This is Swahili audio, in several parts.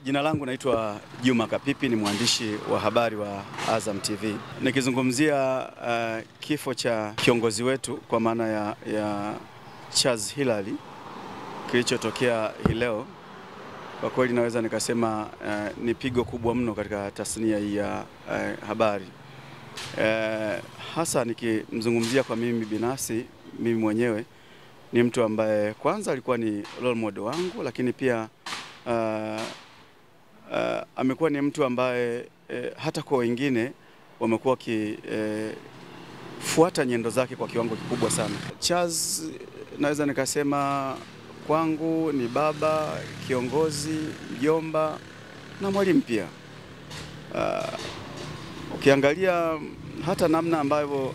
Jina langu naitwa Juma Kapipi, ni mwandishi wa habari wa Azam TV. Nikizungumzia kifo cha kiongozi wetu kwa maana ya Charles Hilary kilichotokea hii leo, kwa kweli naweza nikasema ni pigo kubwa mno katika tasnia hii ya habari. Hasa nikimzungumzia kwa mimi binafsi, mimi mwenyewe ni mtu ambaye kwanza alikuwa ni role model wangu, lakini pia amekuwa ni mtu ambaye hata kwa wengine wamekuwa wakifuata nyendo zake kwa kiwango kikubwa sana. Charles naweza nikasema kwangu ni baba, kiongozi, mjomba na mwalimu pia. Ukiangalia hata namna ambavyo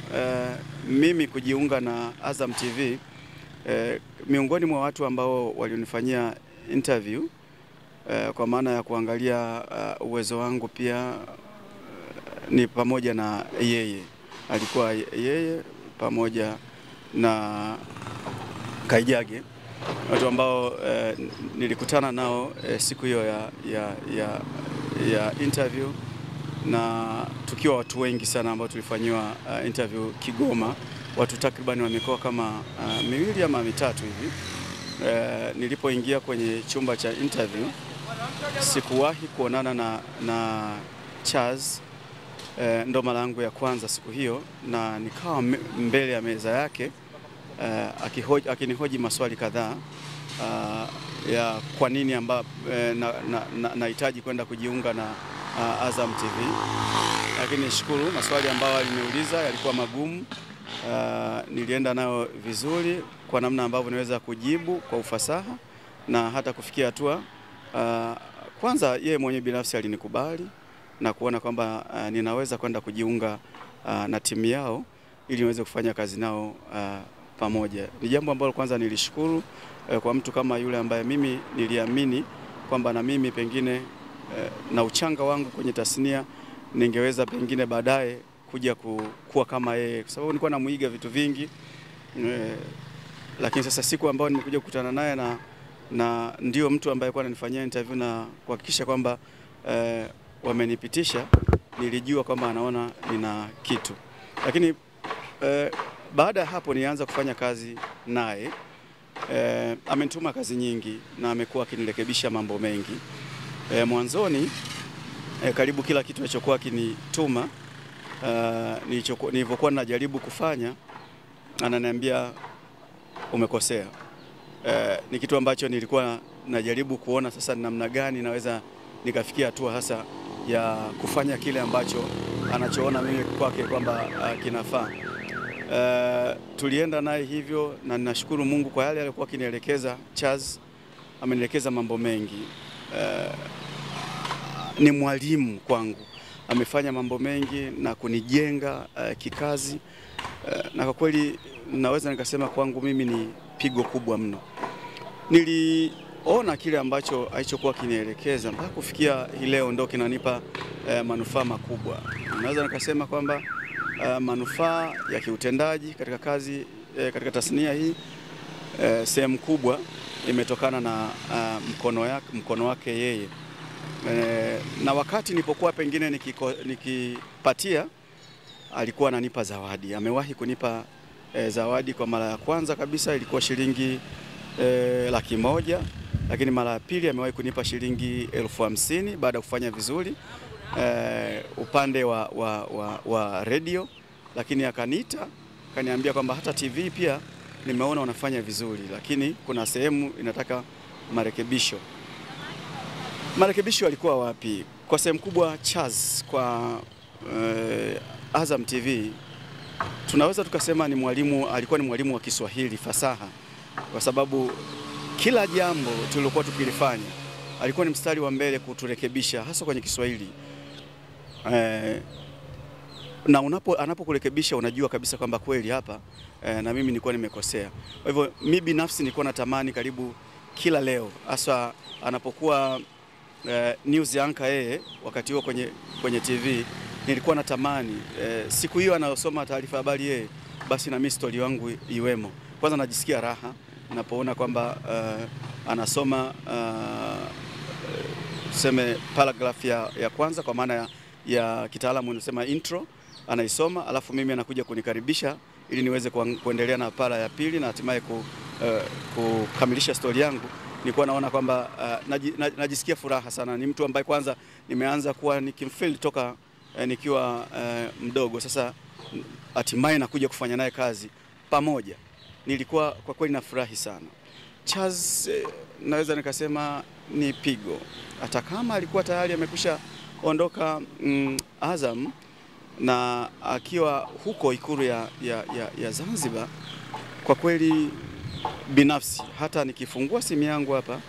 mimi kujiunga na Azam TV, miongoni mwa watu ambao walionifanyia interview kwa maana ya kuangalia uwezo wangu pia ni pamoja na yeye. Alikuwa yeye pamoja na Kaijage, watu ambao nilikutana nao siku hiyo ya interview, na tukiwa watu wengi sana ambao tulifanyiwa interview Kigoma, watu takribani wamekoa kama 2 ama 3 hivi. Nilipoingia kwenye chumba cha interview, sikuwahi kuonana na Charles, ndo mara yangu ya kwanza siku hiyo, na nikawa mbele ya meza yake akinihoji maswali kadhaa ya kwa nini nahitaji kwenda kujiunga na Azam TV. Lakini nishukuru maswali ambayo aliniuliza yalikuwa magumu, nilienda nayo vizuri kwa namna ambavyo niweza kujibu kwa ufasaha na hata kufikia hatua kwanza yeye mwenyewe binafsi alinikubali na kuona kwamba ninaweza kwenda kujiunga na timu yao ili niweze kufanya kazi nao pamoja. Ni jambo ambalo kwanza nilishukuru kwa mtu kama yule ambaye mimi niliamini kwamba na mimi pengine na uchanga wangu kwenye tasnia ningeweza pengine baadaye kuja kuwa kama yeye, kwa sababu nilikuwa namuiga vitu vingi. Lakini sasa siku ambayo nimekuja kukutana naye na ndio mtu ambaye alikuwa ananifanyia interview na kuhakikisha kwamba wamenipitisha, nilijua kwamba anaona nina kitu. Lakini baada ya hapo nianza kufanya kazi naye. Amenituma kazi nyingi na amekuwa akinirekebisha mambo mengi. Mwanzoni karibu kila kitu alichokuwa akinituma nilivyokuwa najaribu kufanya, ananiambia umekosea. Ni kitu ambacho nilikuwa najaribu kuona sasa namna gani naweza nikafikia hatua hasa ya kufanya kile ambacho anachoona mimi kwake kwamba kinafaa. Tulienda naye hivyo na ninashukuru Mungu kwa yale alikuwa akinielekeza. Charles amenielekeza mambo mengi. Ni mwalimu kwangu, amefanya mambo mengi na kunijenga kikazi, na kwa kweli naweza nikasema kwangu mimi ni pigo kubwa mno. Niliona kile ambacho alichokuwa kinielekeza mpaka kufikia hii leo ndio kinanipa manufaa makubwa. Naweza nikasema kwamba manufaa ya kiutendaji katika kazi katika tasnia hii sehemu kubwa imetokana na mkono wake yeye. Na wakati nilipokuwa pengine nikipatia, alikuwa ananipa zawadi. Amewahi kunipa zawadi. Kwa mara ya kwanza kabisa ilikuwa shilingi 100,000, lakini mara ya pili amewahi kunipa shilingi 50,000 baada ya kufanya vizuri upande wa radio. Lakini akaniita akaniambia kwamba hata TV pia nimeona unafanya vizuri, lakini kuna sehemu inataka marekebisho. Marekebisho alikuwa wapi? Kwa sehemu kubwa Charles kwa Azam TV tunaweza tukasema ni mwalimu, alikuwa ni mwalimu wa Kiswahili fasaha, kwa sababu kila jambo tulilokuwa tukilifanya alikuwa ni mstari wa mbele kuturekebisha hasa kwenye Kiswahili. Na anapokurekebisha unajua kabisa kwamba kweli hapa na mimi nilikuwa nimekosea. Kwa hivyo mimi binafsi nilikuwa natamani karibu kila leo, hasa anapokuwa news anchor yeye wakati huo kwenye TV, nilikuwa natamani siku hiyo anasoma taarifa habari yeye, basi na mimi story yangu iwemo. Kwanza najisikia raha ninapoona kwamba anasoma tuseme paragraph ya kwanza, kwa maana ya kitaalamu unasema intro, anaisoma, alafu mimi anakuja kunikaribisha ili niweze kuendelea na para ya pili na hatimaye kukamilisha story yangu. Nilikuwa naona kwamba najisikia furaha sana. Ni mtu ambaye kwanza nimeanza kuwa nikimfeel toka nikiwa mdogo. Sasa hatimaye nakuja kufanya naye kazi pamoja. Nilikuwa kwa kweli nafurahi sana. Chaz naweza nikasema ni pigo. Hata kama alikuwa tayari amekwisha ondoka Azam, na akiwa huko Ikulu ya Zanzibar, kwa kweli binafsi hata nikifungua simu yangu hapa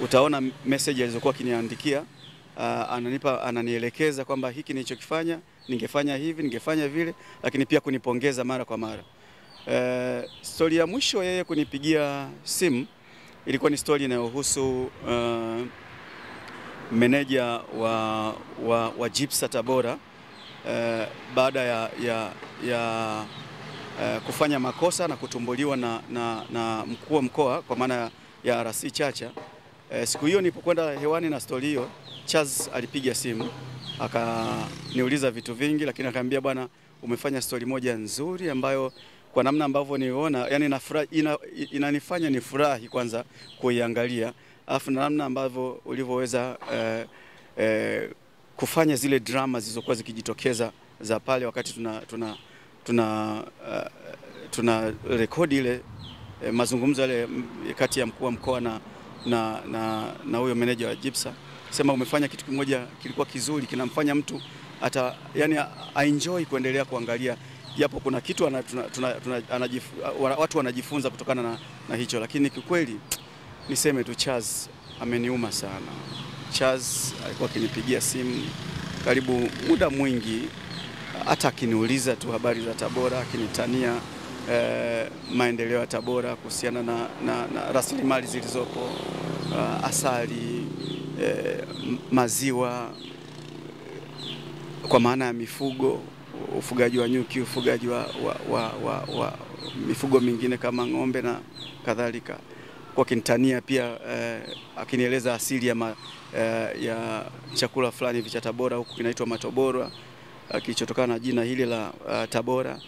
utaona message alizokuwa akiniandikia, ananielekeza kwamba hiki nilichokifanya ningefanya hivi, ningefanya vile, lakini pia kunipongeza mara kwa mara. Story ya mwisho yeye kunipigia simu ilikuwa ni story inayohusu meneja wa Gipsa Tabora, baada ya kufanya makosa na kutumbuliwa na mkuu wa mkoa kwa maana ya RC Chacha. Siku hiyo nilipokwenda hewani na story hiyo, Chaz alipiga simu akaniuliza vitu vingi, lakini akaniambia, bwana, umefanya story moja nzuri ambayo kwa namna ambavyo niona, yani inanifanya nifurahi kwanza kuiangalia, alafu na namna ambavyo ulivyoweza kufanya zile drama zilizokuwa zikijitokeza za pale wakati tuna rekodi ile mazungumzo yale kati ya mkuu wa mkoa na huyo meneja wa Gipsa. Sema umefanya kitu kimoja kilikuwa kizuri, kinamfanya mtu hata yani enjoy kuendelea kuangalia, japo kuna kitu watu wanajifunza kutokana na hicho. Lakini kikweli niseme tu Chaz ameniuma sana. Chaz alikuwa akinipigia simu karibu muda mwingi, hata akiniuliza tu habari za Tabora, akinitania maendeleo ya Tabora kuhusiana na rasilimali zilizopo, asali, maziwa, kwa maana ya mifugo, ufugaji wa nyuki, ufugaji wa mifugo mingine kama ng'ombe na kadhalika. Kwa kinitania pia akinieleza asili ya chakula fulani hivi cha Tabora huku kinaitwa matobora, kilichotokana na jina hili la Tabora.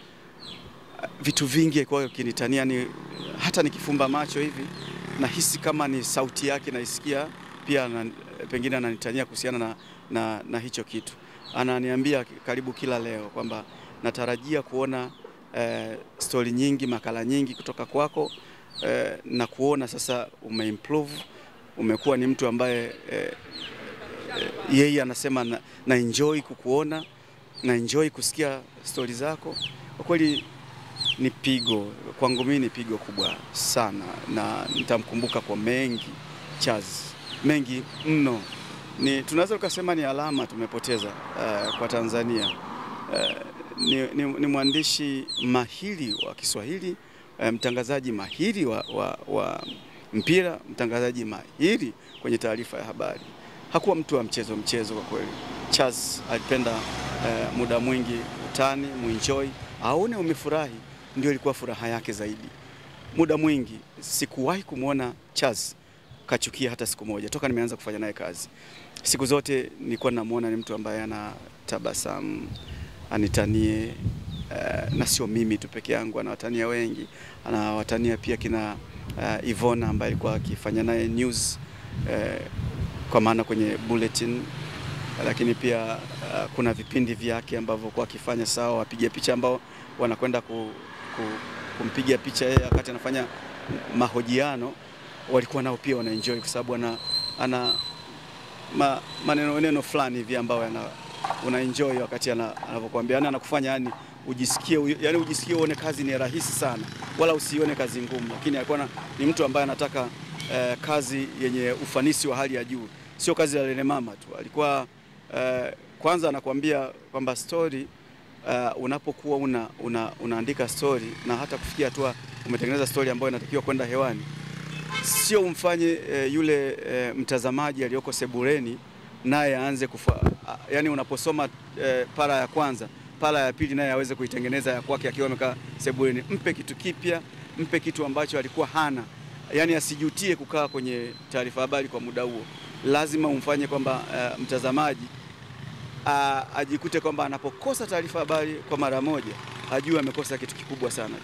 Vitu vingi kwa kinitania, ni hata nikifumba macho hivi nahisi kama ni sauti yake naisikia pia, pengine ananitania kuhusiana na hicho kitu. Ananiambia karibu kila leo kwamba natarajia kuona story nyingi, makala nyingi kutoka kwako, na kuona sasa umeimprove, umekuwa ni mtu ambaye yeye anasema na enjoy kukuona, na enjoy kusikia story zako. Kwa kweli ni pigo kwangu mimi, ni pigo kubwa sana, na nitamkumbuka kwa mengi Chaz, mengi mno. Tunaweza kusema ni alama tumepoteza kwa Tanzania. Ni mwandishi mahiri wa Kiswahili, mtangazaji mahiri wa mpira, mtangazaji mahiri kwenye taarifa ya habari. Hakuwa mtu wa mchezo kwa kweli. Chaz alipenda muda mwingi utani, muenjoy, aone umefurahi, ndio ilikuwa furaha yake zaidi. Muda mwingi sikuwahi kumuona Chaz kachukia hata siku moja toka nimeanza kufanya naye kazi. Siku zote nilikuwa namuona ni mtu ambaye ana tabasamu, anitanie, na sio mimi tu peke yangu, anawatania wengi. Anawatania pia kina Ivona ambaye alikuwa akifanya naye news, kwa maana kwenye bulletin, lakini pia kuna vipindi vyake ambavyo kwa akifanya sawa, wapiga picha ambao wanakwenda kumpiga picha yeye wakati anafanya mahojiano, walikuwa nao pia wanaenjoy kwa sababu ana maneno fulani hivi ambao unaenjoy wakati anapokuambia, anakufanya yani ujisikie uone kazi ni rahisi sana, wala usione kazi ngumu. Lakini alikuwa ni mtu ambaye anataka kazi yenye ufanisi wa hali ya juu, sio kazi ya lele mama tu. Alikuwa kwanza anakuambia kwamba story, unapokuwa unaandika story na hata kufikia hatua umetengeneza story ambayo inatakiwa kwenda hewani, sio umfanye yule mtazamaji aliyoko sebureni naye aanze yani unaposoma para ya kwanza, para ya pili naye aweze kuitengeneza ya kwake akiwa amekaa sebureni. Mpe kitu kipya, mpe kitu ambacho alikuwa hana, yani asijutie kukaa kwenye taarifa habari kwa muda huo. lazima umfanye kwamba mtazamaji ajikute kwamba anapokosa taarifa habari kwa mara moja, ajue amekosa kitu kikubwa sana.